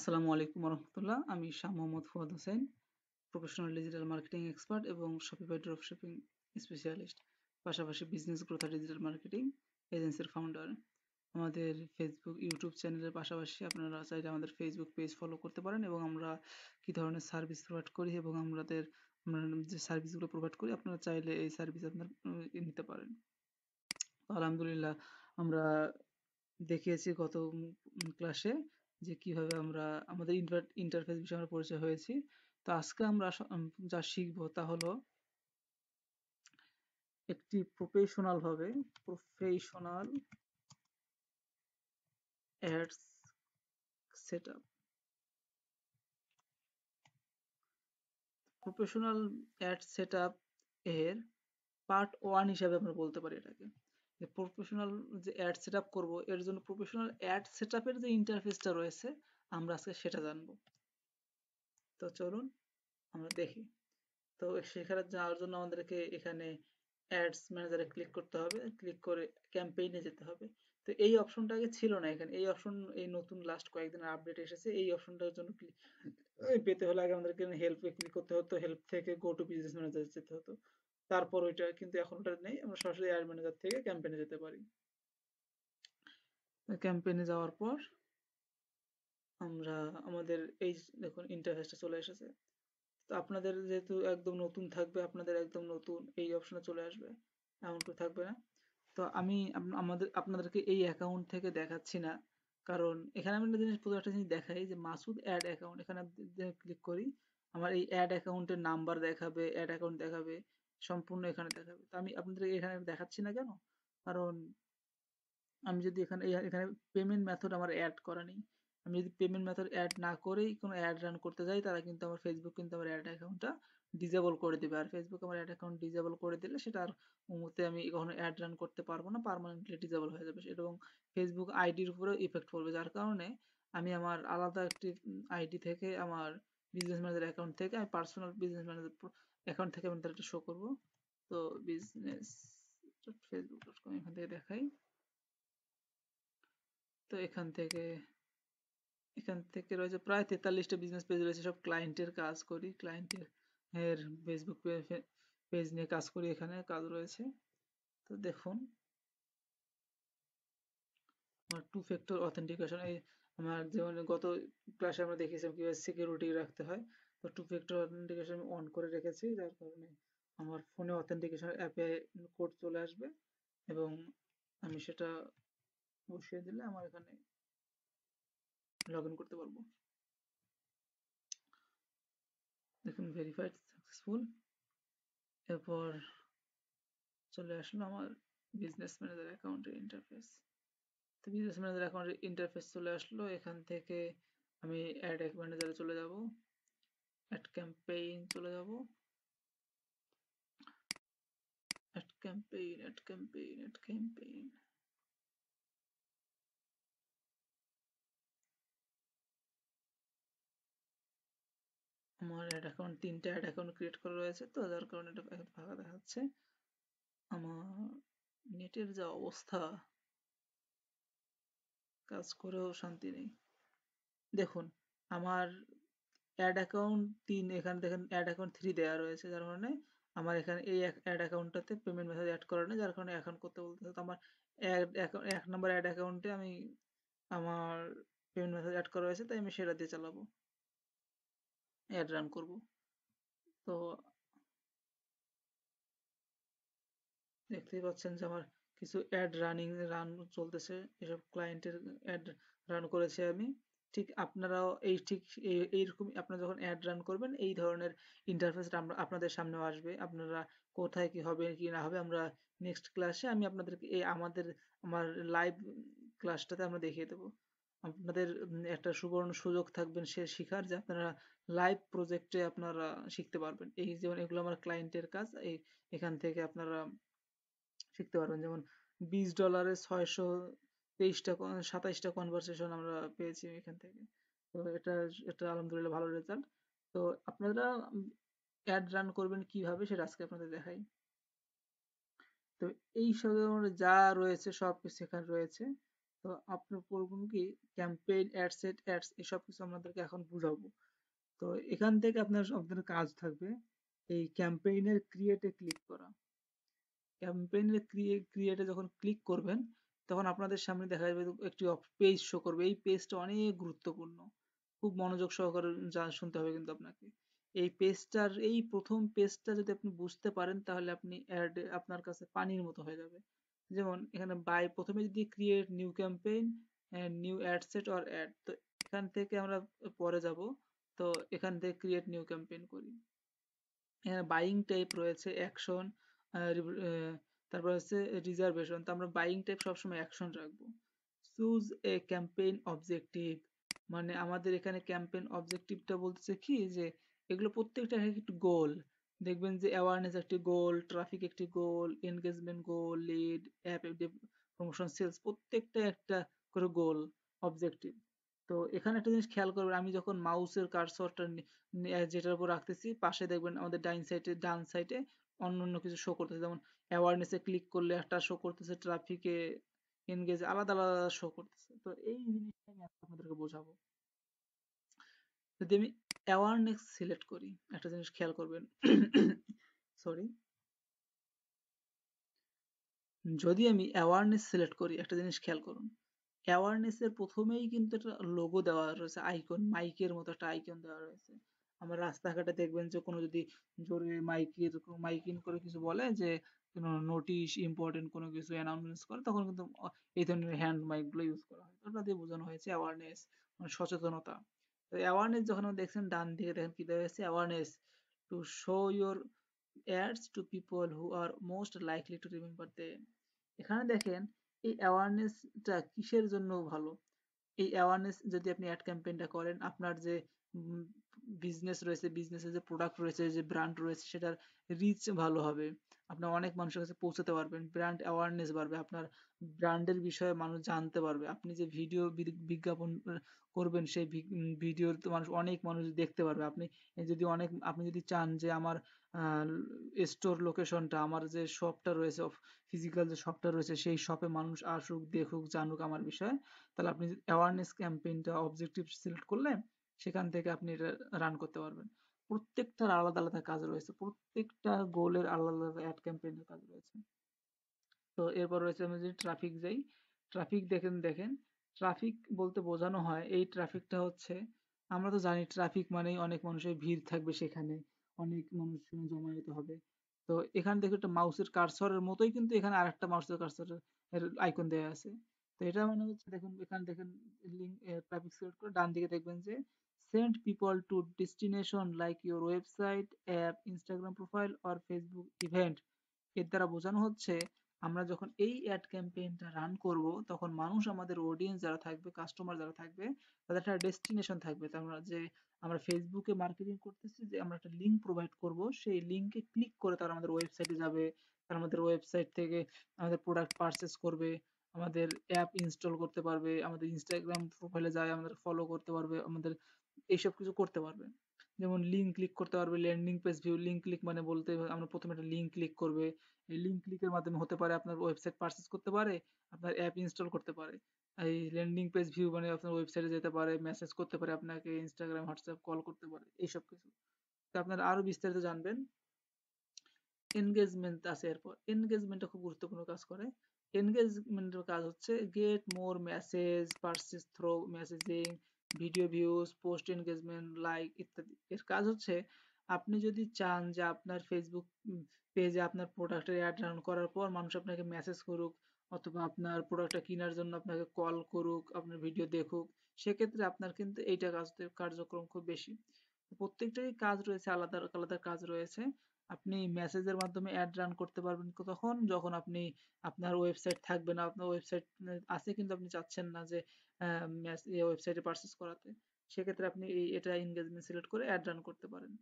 আসসালামু আলাইকুম রহমতুল্লাহ। আমি Shah Mohammad Fuad Hossain, professional digital marketing expert এবং শপিফাই ড্রপশিপিং স্পেশালিস্ট, পাশাপাশি বিজনেস গ্রোথ আর ডিজিটাল মার্কেটিং এজেন্সির ফাউন্ডার। আমাদের ফেসবুক ইউটিউব চ্যানেলের পাশাপাশি আপনারা চাইলে আমাদের ফেসবুক পেজ ফলো করতে পারেন এবং আমরা কী ধরনের সার্ভিস প্রোভাইড করি এবং আমরা যে সার্ভিসগুলো প্রোভাইড করি আপনারা চাইলে এই সার্ভিস আপনার নিতে পারেন। আলহামদুলিল্লাহ, আমরা দেখিয়েছি গত ক্লাসে যে কিভাবে আমরা আমাদের ইন্টারফেস বিষয়ে আমরা পরিচয় হয়েছি। তো আজকে আমরা যা শিখবো তা হলো একটি professional ads setup. Professional ad setup এর পার্ট 1 হিসাবে আমরা বলতে পারি এটাকে। যে প্রফেশনাল যে অ্যাড সেটআপ করব এর জন্য প্রফেশনাল অ্যাড সেটআপের যে ইন্টারফেসটা রয়েছে আমরা আজকে সেটা জানবো। তো চলুন আমরা দেখি। তো সেখানে যাওয়ার জন্য আমাদেরকে এখানে অ্যাডস ম্যানেজারে ক্লিক করতে হবে, ক্লিক করে ক্যাম্পেইনে যেতে হবে। তো এই অপশনটা আগে ছিল না এখানে, এই অপশন এই নতুন লাস্ট কয়েকদিন আপডেট এসেছে। এই অপশনটার জন্য পেতে হলে আগে আমাদেরকে হেল্পে ক্লিক করতে হতো, হেল্প থেকে গো টু বিজনেস ম্যানেজার যেতে হতো। তারপর ওইটা কিন্তু এখন ওটা নেই, আমরা সরাসরি অ্যাড ম্যানেজার থেকে ক্যাম্পেইনে যেতে পারি। ক্যাম্পেইনে যাওয়ার পর আমরা আমাদের এই দেখুন ইন্টারফেসটা চলে এসেছে। তো আপনাদের যেহেতু একদম নতুন থাকবে, আপনাদের একদম নতুন এই অপশনে চলে আসবে, এমন করে থাকবে না। তো আমি আপনাদেরকে এই অ্যাকাউন্ট থেকে দেখাচ্ছি না, কারণ এখানে আমি প্রথমে একটা জিনিস দেখাই যে মাসুদ অ্যাড অ্যাকাউন্ট, এখানে ক্লিক করি, আমার এই অ্যাড অ্যাকাউন্টের নাম্বার দেখাবে, অ্যাড অ্যাকাউন্ট দেখাবে, সম্পূর্ণ এখানে দেখাবে। তো আমি আপনাদের এখানে দেখাচ্ছি না কেন, কারণ আমি যদি এখানে পেমেন্ট মেথড আমার অ্যাড করা নেই। আমি যদি পেমেন্ট মেথড অ্যাড না করেই কোনো অ্যাড রান করতে যাই, তারা কিন্তু আমার ফেসবুক কিন্তু আমার অ্যাড অ্যাকাউন্টটা ডিসেবল করে দেবে। আর ফেসবুক আমার অ্যাড অ্যাকাউন্ট ডিসেবল করে দিলে সেটা আর মুহূর্তে আমি কখনো অ্যাড রান করতে পারবো না, পার্মানেন্টলি ডিসেবল হয়ে যাবে এবং ফেসবুক আইডির উপরেও ইফেক্ট পড়বে। যার কারণে আমি আমার আলাদা একটি আইডি থেকে, আমার বিজনেস ম্যানেজার অ্যাকাউন্ট থেকে, আমি পার্সোনাল বিজনেস ম্যানেজার অ্যাকাউন্ট থেকে আমি তাদেরটা শো করবো। তো বিজনেস ফেসবুক.com এখান থেকে দেখাই। তো এখান থেকে রয়েছে প্রায় 43টা বিজনেস পেজ রয়েছে, সব ক্লায়েন্টের কাজ করি, ক্লায়েন্টের ফেসবুক পেজ নিয়ে কাজ করি, এখানে কাজ রয়েছে। তো দেখুন আমার টু ফ্যাক্টর অথেন্টিকেশন, এই আমার যেমন গত ক্লাসে আমরা দেখিয়েছিলাম কিভাবে সিকিউরিটি রাখতে হয়। তো টু ফ্যাক্টর অথেন্টিকেশন আমি অন করে রেখেছি, যার কারণে আমার ফোনে অথেন্টিকেশন অ্যাপে কোড চলে আসবে এবং আমি সেটা বসিয়ে দিলে আমার এখানে লগ ইন করতে পারবো। দেখুন ভেরিফাইড সাকসেসফুল। এরপর চলে আসলো আমার বিজনেস ম্যানেজার অ্যাকাউন্টের ইন্টারফেস। তো বিজনেস ম্যানেজার অ্যাকাউন্টের ইন্টারফেস চলে আসলো। এখান থেকে আমি অ্যাড ম্যানেজারে চলে যাব, অ্যাড ক্যাম্পেইন চলে যাব, অ্যাড ক্যাম্পেইন। আমার অ্যাড অ্যাকাউন্ট 3টা অ্যাড অ্যাকাউন্ট ক্রিয়েট করা রয়েছে, তো যার কারণে এটা ফাঁকা দেখাচ্ছে। আমার নেটের যা অবস্থা, কাজ করেও শান্তি নেই। দেখুন আমার অ্যাড অ্যাকাউন্ট 3, এখানে দেখেন অ্যাড অ্যাকাউন্ট 3 দেওয়া রয়েছে, যার কারণে আমার এখানে এই অ্যাড অ্যাকাউন্টটাতে পেমেন্ট মেথড অ্যাড করা নেই, যার কারণে এখন করতে বলতেছে। তো আমার এক নম্বর অ্যাড অ্যাকাউন্টে আমি আমার পেমেন্ট মেথড অ্যাড করা হয়েছে, তাই আমি সেটা দিয়ে চালাবো, অ্যাড রান করব। তো দেখতেই পাচ্ছেন যে আমার কিছু অ্যাড রান চলতেছে, এসব ক্লায়েন্টের অ্যাড রান করেছি আমি। ঠিক আপনারাও এইরকম আপনারা যখন অ্যাড রান করবেন এই ধরনের ইন্টারফেসটা আপনাদের সামনেও আসবে। আপনারা কোথায় কি হবে কি না হবে আমরা নেক্সট ক্লাসে আমি আপনাদেরকে আমার লাইভ ক্লাসটাতে আমরা দেখিয়ে দেবো। আপনাদের একটা সুবর্ণ সুযোগ থাকবেন সে শিখার, যে আপনারা লাইভ প্রজেক্টে আপনারা শিখতে পারবেন। এই যেমন এগুলো আমার ক্লায়েন্টের কাজ, এখান থেকে আপনারা শিখতে পারবেন। যেমন $20 623টা 27টা কনভারসেশন আমরা পেয়েছি এখান থেকে। তো এটা আলহামদুলিল্লাহ ভালো রেজাল্ট। তো আপনারা অ্যাড রান করবেন কিভাবে সেটা আজকে আপনাদের দেখাই। তো এই সব যা রয়েছে সব কিছু এখানে রয়েছে। তো আপনার করবেন কি, ক্যাম্পেইন, অ্যাড সেট, অ্যাডস এসব কিছু আপনাদেরকে এখন বুঝাবো। তো এখান থেকে আপনাদের কাজ থাকবে এই ক্যাম্পেইনের ক্রিয়েটে ক্লিক করা। ক্যাম্পেইনের ক্রিয়েটে যখন ক্লিক করবেন, তখন আপনাদের সামনে দেখা যাবে একটি পেজ শো করবে। এই পেজটা অনেক গুরুত্বপূর্ণ, খুব মনোযোগ সহকারে শুনতে হবে কিন্তু আপনাকে। এই পেজটার এই প্রথম পেজটা যদি আপনি বুঝতে পারেন, তাহলে আপনি অ্যাড আপনার কাছে পানির মতো হয়ে যাবে। যেমন এখানে বাই প্রথমে যদি create new campaign new ad set or ad, তো এখান থেকে আমরা পরে যাব। তো এখান থেকে ক্রিয়েট নিউ ক্যাম্পেইন করি। এখানে বাইং টাইপ রয়েছে, অ্যাকশন, তারপর হচ্ছে রিজার্ভেশন। তো আমরা বাইং টাইপ সবসময় অ্যাকশন রাখবো। চুজ এ ক্যাম্পেইন অবজেক্টিভ, মানে আমাদের এখানে ক্যাম্পেইন অবজেক্টিভটা বলতেছে কি যে এগুলো প্রত্যেকটা একটি গোল। দেখবেন যে অ্যাওয়ারনেস একটি গোল, ট্রাফিক একটি গোল, এনগেজমেন্ট গোল, লিড, অ্যাপ প্রমোশন, সেলস, প্রত্যেকটা একটা করে গোল, অবজেক্টিভ। তো এখানে একটা জিনিস খেয়াল করবেন, আমি যখন মাউসের কার্সরটা যেটার উপর রাখতেছি, পাশে দেখবেন আমাদের ডান সাইডে অন্য অন্য কিছু শো করতেছে। যেমন অ্যাওয়ারনেসে ক্লিক করলে একটা শো করতেছে, ট্রাফিকে, এনগেজ আলাদা আলাদা শো করতেছে। তো এই জিনিসটা আমি আজকে আপনাদেরকে বোঝাবো। যদি আমি অ্যাওয়ারনেস সিলেক্ট করি, একটা জিনিস খেয়াল করবেন, সরি, যদি আমি অ্যাওয়ারনেস সিলেক্ট করি, একটা জিনিস খেয়াল করুন, অ্যাওয়ারনেসের প্রথমেই কিন্তু একটা লোগো দেওয়া রয়েছে, আইকন, মাইকের মতো একটা আইকন দেওয়া রয়েছে। আমার রাস্তাঘাটে দেখবেন যে কোনো যদি জোরে মাইকিং করে কিছু বলে যে কোনো নোটিশ, ইম্পর্টেন্ট কোনো কিছু অ্যানাউন্সমেন্ট করে, তখন কিন্তু এই ধরনের হ্যান্ড মাইকগুলো ইউজ করা হয়। ওটা দিয়ে বোঝানো হয়েছে অ্যাওয়ারনেস, মানে সচেতনতা। তো অ্যাওয়ারনেস যখন দেখছেন ডান দিকে, দেখেন কি দেওয়া হয়েছে, awareness to show your ads to people who are most likely to remember them. এখানে দেখেন এই অ্যাওয়ারনেসটা কিসের জন্য ভালো। এই অ্যাওয়ারনেস যদি আপনি অ্যাড ক্যাম্পেইনটা করেন, আপনার যে বিজনেস রয়েছে, বিজনেসের যে প্রোডাক্ট রয়েছে, যে ব্র্যান্ড রয়েছে, সেটার রিচ ভালো হবে। আপনার অনেক মানুষের কাছে পৌঁছাতে পারবেন, ব্র্যান্ড অ্যাওয়ারনেস বাড়বে, আপনার ব্র্যান্ডের বিষয়ে মানুষ জানতে পারবে। আপনি যে ভিডিও বিজ্ঞাপন করবেন, সেই ভিডিওর তো অনেক মানুষ দেখতে পারবে। আপনি যদি চান যে আমার স্টোর লোকেশনটা, আমার যে শপটা রয়েছে, ফিজিক্যাল যে শপটা রয়েছে, সেই শপে মানুষ আসুক, দেখুক, জানুক আমার বিষয়ে, তাহলে আপনি অ্যাওয়ারনেস ক্যাম্পেইনটা অবজেক্টিভ সিলেক্ট করলে সেখান থেকে আপনি এটা রান করতে পারবেন। প্রত্যেকটার আলাদা আলাদা কাজ রয়েছে, প্রত্যেকটা গোলের আলাদা আলাদা অ্যাড ক্যাম্পেইনের কাজ রয়েছে। তো এরপর রয়েছে, আমি যদি ট্রাফিক যাই, ট্রাফিক দেখেন ট্রাফিক বলতে বোঝানো হয়, এই ট্রাফিকটা হচ্ছে, আমরা তো জানি ট্রাফিক মানেই অনেক মানুষের ভিড় থাকবে, সেখানে অনেক মানুষ জমায়েত হবে। তো এখানে দেখো একটা মাউসের কার্সরের মতোই কিন্তু এখানে আরেকটা মাউসের কার্সরের আইকন দেওয়া আছে। তো এটা মানে হচ্ছে, দেখুন এখানে দেখেন লিঙ্ক, ট্রাফিক সিলেক্ট করে ডান দিকে দেখবেন যে send people to destination like your website, app, Instagram profile or Facebook event. এর দ্বারা বোঝানো হচ্ছে, আমরা যখন এই অ্যাড ক্যাম্পেইনটা রান করব, তখন মানুষ, আমাদের অডিয়েন্স যারা থাকবে, কাস্টমার যারা থাকবে, তাদের একটা ডেস্টিনেশন থাকবে। তো আমরা ফেসবুকে মার্কেটিং করতেছি, যে আমরা একটা লিঙ্ক প্রোভাইড করব, সেই লিঙ্কে ক্লিক করে তারা আমাদের ওয়েবসাইটে যাবে, তারা আমাদের ওয়েবসাইট থেকে আমাদের প্রোডাক্ট পারচেস করবে, আমাদের অ্যাপ ইনস্টল করতে পারবে, আমাদের ইনস্টাগ্রাম প্রোফাইলে যায় আমাদের ফলো করতে পারবে, আমাদের এইসব কিছু করতে পারবে। যেমন লিঙ্ক ক্লিক করতে পারবে, landing page view. Link click মানে বলতে আমরা প্রথমে একটা লিঙ্ক ক্লিক করবে, এই লিঙ্ক ক্লিকের মাধ্যমে হতে পারে আপনার ওয়েবসাইট পারচেস করতে পারে, আপনার অ্যাপ ইনস্টল করতে পারে। এই ল্যান্ডিং পেজ ভিউ মানে আপনার ওয়েবসাইটে যেতে পারে, মেসেজ করতে পারে আপনাকে, ইনস্টাগ্রাম, হোয়াটসঅ্যাপ কল করতে পারে, এইসব কিছু। তো আপনারা আরো বিস্তারিত জানবেন, এনগেজমেন্ট আছে। এরপর এনগেজমেন্টটা খুব গুরুত্বপূর্ণ কাজ করে। এনগেজমেন্টের কাজ হচ্ছে get more message, purchase through messaging, video views, post engagement, like ইত্যাদি। এর কাজ হচ্ছে, আপনি যদি চান যে আপনার ফেসবুক পেজে আপনার প্রোডাক্টের অ্যাড রান করার পর মানুষ আপনাকে মেসেজ করুক, অথবা আপনার প্রোডাক্টটা কেনার জন্য আপনাকে কল করুক, আপনার ভিডিও দেখুক, সেক্ষেত্রে আপনার কিন্তু এইটা কার্যক্রম খুব বেশি। প্রত্যেকটারই কাজ রয়েছে, আলাদা আলাদা কাজ রয়েছে। আপনি মেসেজের মাধ্যমে অ্যাড রান করতে পারবেন তখন যখন আপনার ওয়েবসাইট থাকবে না, আপনার ওয়েবসাইট আছে কিন্তু আপনি চাচ্ছেন না যে ওয়েবসাইটে পারচেস করাতে, সেক্ষেত্রে আপনি এটা এনগেজমেন্ট সিলেক্ট করে অ্যাড রান করতে পারেন।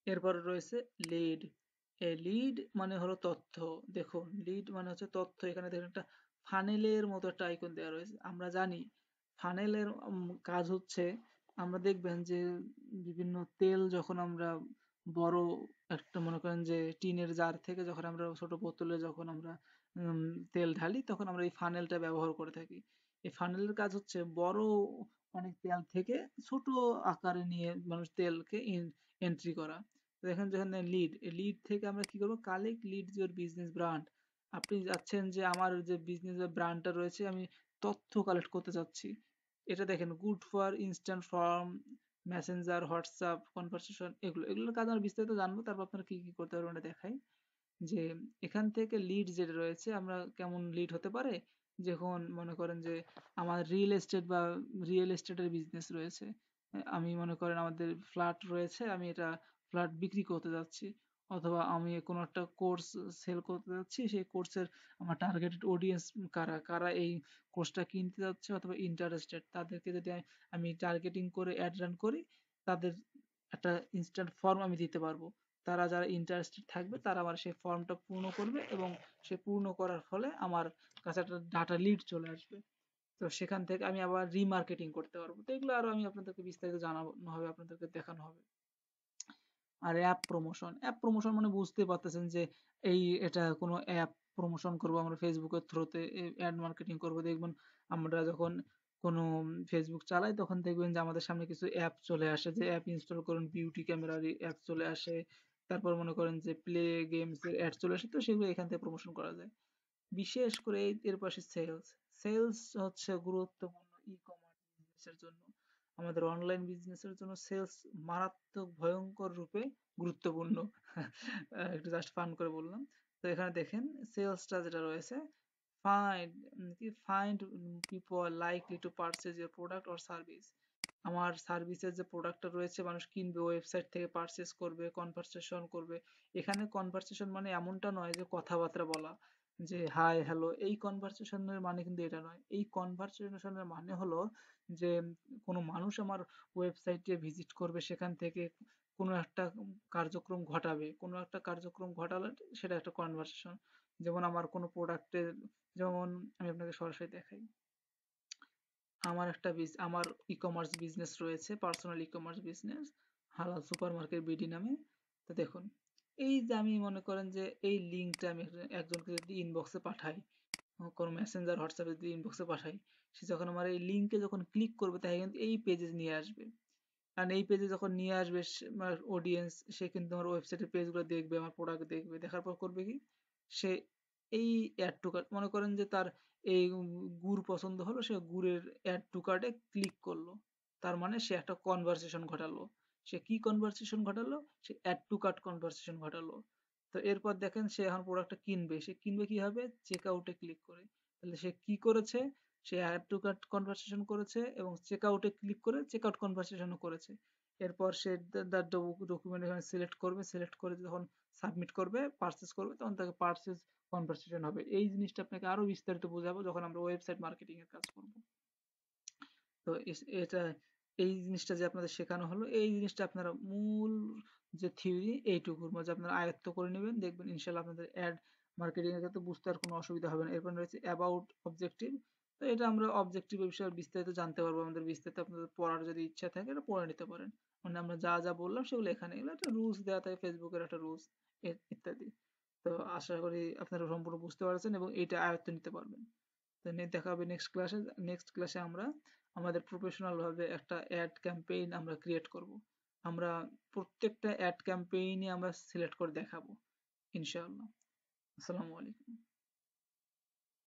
এরপর রয়েছে লিড। এই লিড মানে হলো তথ্য। দেখুন, লিড মানে হচ্ছে তথ্য। এখানে দেখুন একটা ফানেলের মতো একটা আইকন দেওয়া রয়েছে। আমরা জানি ফানেলের কাজ হচ্ছে, আমরা দেখবেন যে বিভিন্ন তেল যখন আমরা বড় একটা, মনে করেন যে টিনের জার থেকে যখন আমরা ছোট বোতলে যখন আমরা উম, তেল ঢালি তখন আমরা এই ফানেলটা ব্যবহার করে থাকি। এই ফানেলের কাজ হচ্ছে বড় অনেক তেল থেকে ছোট আকারে নিয়ে মানুষ তেলকে এন্ট্রি করা। তো এখন যেখানে লিড থেকে আমরা কি করবো, collect lead your business brand. আপনি যাচ্ছেন যে আমার যে বিজনেস ব্র্যান্ডটা রয়েছে আমি তথ্য কালেক্ট করতে চাচ্ছি। এটা দেখেন good for instant form, Messenger, WhatsApp, conversation, এগুলোর কাজ আমরা বিস্তারিত জানবো। তারপর আপনারা কি কি করতে পারবেন এটা দেখাই। যে এখান থেকে লিড যেটা রয়েছে আমরা কেমন লিড হতে পারে, যখন মনে করেন যে আমার রিয়েল এস্টেটের বিজনেস রয়েছে, আমি মনে করেন আমাদের ফ্ল্যাট রয়েছে, আমি এটা ফ্ল্যাট বিক্রি করতে যাচ্ছি, অথবা আমি কোনো একটা কোর্স সেল করতে যাচ্ছি, সেই কোর্সের আমার টার্গেটেড অডিয়েন্স কারা কারা এই কোর্সটা কিনতে যাচ্ছে অথবা ইন্টারেস্টেড, তাদেরকে যদি আমি টার্গেটিং করে অ্যাড রান করি, তাদের একটা ইনস্ট্যান্ট ফর্ম আমি দিতে পারবো। তারা যারা ইন্টারেস্টেড থাকবে তারা আমার সেই ফর্মটা পূর্ণ করবে এবং সে পূর্ণ করার ফলে আমার কাছে একটা ডাটা লিড চলে আসবে। তো সেখান থেকে আমি আবার রিমার্কেটিং করতে পারবো। তো এগুলো আরো আমি আপনাদেরকে বিস্তারিত জানাবো হবে, আপনাদেরকে দেখানো হবে। আর অ্যাপ প্রমোশন মানে বুঝতেই পারতেছেন যে এটা কোনো অ্যাপ প্রমোশন করবো আমরা ফেসবুকের থ্রুতে, অ্যাড মার্কেটিং করবো। দেখবেন আমরা যখন কোনো ফেসবুক চালাই তখন দেখবেন যে আমাদের সামনে কিছু অ্যাপ চলে আসে, যে অ্যাপ ইনস্টল করুন, বিউটি ক্যামেরার অ্যাপ চলে আসে, তারপর মনে করেন যে প্লে গেমস এর অ্যাড চলে আসে, তো সেগুলো এখান থেকে প্রমোশন করা যায়। বিশেষ করে এর পাশে সেলস। সেলস হচ্ছে গুরুত্বপূর্ণ ই কমার্স বিজনেসের জন্য। আমাদের অনলাইন বিজনেসের জন্য সেলস মারাত্মক ভয়ঙ্কর রূপে গুরুত্বপূর্ণ। একটু জাস্ট ফান করে বললাম। তো এখানে দেখেন সেলসটা যেটা রয়েছে, find people likely to purchase your product or service. আমার সার্ভিসের যে প্রোডাক্টটা রয়েছে মানুষ কিনবে, ওয়েবসাইট থেকে পারচেজ করবে, কনভারসেশন করবে। এখানে কনভারসেশন মানে এমনটা নয় যে কথাবার্তা বলা, যে হাই হ্যালো, এই কনভারসেশনের মানে কিন্তু এটা নয়। এই কনভারসেশনের মানে হলো যে কোনো মানুষ আমার ওয়েবসাইটে ভিজিট করবে, সেখান থেকে কোনো একটা কার্যক্রম ঘটাবে, কোনো একটা কার্যক্রম ঘটালে সেটা একটা কনভারসেশন। যেমন আমার কোনো প্রোডাক্টের, যেমন আমি আপনাকে সরাসরি দেখাই। আমার ই কমার্স বিজনেস রয়েছে, পার্সোনাল ই কমার্স বিজনেস, হালাল সুপার মার্কেট বিডি নামে। তো দেখুন, এই যে আমি মনে করেন যে এই লিঙ্কটা আমি একজনকে যদি ইনবক্সে পাঠাই, কোনো মেসেঞ্জার হোয়াটসঅ্যাপে যদি ইনবক্সে পাঠাই, সে যখন আমার এই লিঙ্কে যখন ক্লিক করবে তাকে কিন্তু এই পেজে নিয়ে আসবে। কারণ এই পেজে যখন নিয়ে আসবে আমার অডিয়েন্স, সে কিন্তু আমার ওয়েবসাইটের পেজগুলো দেখবে, আমার প্রোডাক্ট দেখবে, দেখার পর করবে কি, সে এই অ্যাড টু কার্ট, মনে করেন যে তার এই গুড় পছন্দ হলো, সে গুড়ের অ্যাড টু কার্টে ক্লিক করলো, তার মানে সে একটা কনভারসেশন ঘটালো। সে কি কনভারসেশন ঘটালো? সে অ্যাড টু কার্ট কনভারসেশন ঘটালো। তো এরপর দেখেন সে এখন প্রোডাক্টটা কিনবে, সে কিনবে কিভাবে, চেক আউটে ক্লিক করে। তাহলে সে কি করেছে, সে অ্যাড টু কার্ট কনভারসেশন করেছে এবং চেক আউটে ক্লিক করে চেক আউট কনভারসেশনও করেছে। এরপর সে তার ডকুমেন্ট এখানে সিলেক্ট করবে, সিলেক্ট করে যখন সাবমিট করবে, পারচেজ করবে, তখন তাকে পারচেজ কনভারসেশন হবে। এই জিনিসটা আপনাকে আরো বিস্তারিত বোঝাবো যখন আমরা ওয়েবসাইট মার্কেটিং এর কাজ করব। তো এটা, এই জিনিসটা যে আপনাদের শেখানো হলো, এই জিনিসটা আপনারা মূল যে থিওরি এইটুকুর মধ্যে আপনারা আয়ত্ত করে নেবেন, দেখবেন ইনশাল্লাহ আপনাদের অ্যাড মার্কেটিং এর ক্ষেত্রে বুঝতে আর কোনো অসুবিধা হবে না। এরপর রয়েছে অ্যাবাউট অবজেক্টিভ। তো এটা আমরা অবজেক্টিভের বিষয়ে বিস্তারিত জানতে পারবো, আমাদের বিস্তারিত আপনাদের পড়ার যদি ইচ্ছা থাকে এটা পড়ে নিতে পারেন। মানে আমরা যা যা বললাম সেগুলো এখানে, এগুলো একটা রুলস দেওয়া থাকে, ফেসবুকের একটা রুলস ইত্যাদি। তো আশা করি আপনারা সম্পূর্ণ বুঝতে পারছেন এবং এইটা আয়ত্ত নিতে পারবেন। তো দেখা হবে নেক্সট ক্লাসে। নেক্সট ক্লাসে আমরা আমাদের প্রফেশনাল ভাবে একটা অ্যাড ক্যাম্পেইন আমরা ক্রিয়েট করব। আমরা প্রত্যেকটা অ্যাড ক্যাম্পেইনই আমরা সিলেক্ট করে দেখাবো ইনশাআল্লাহ। আসসালামু আলাইকুম।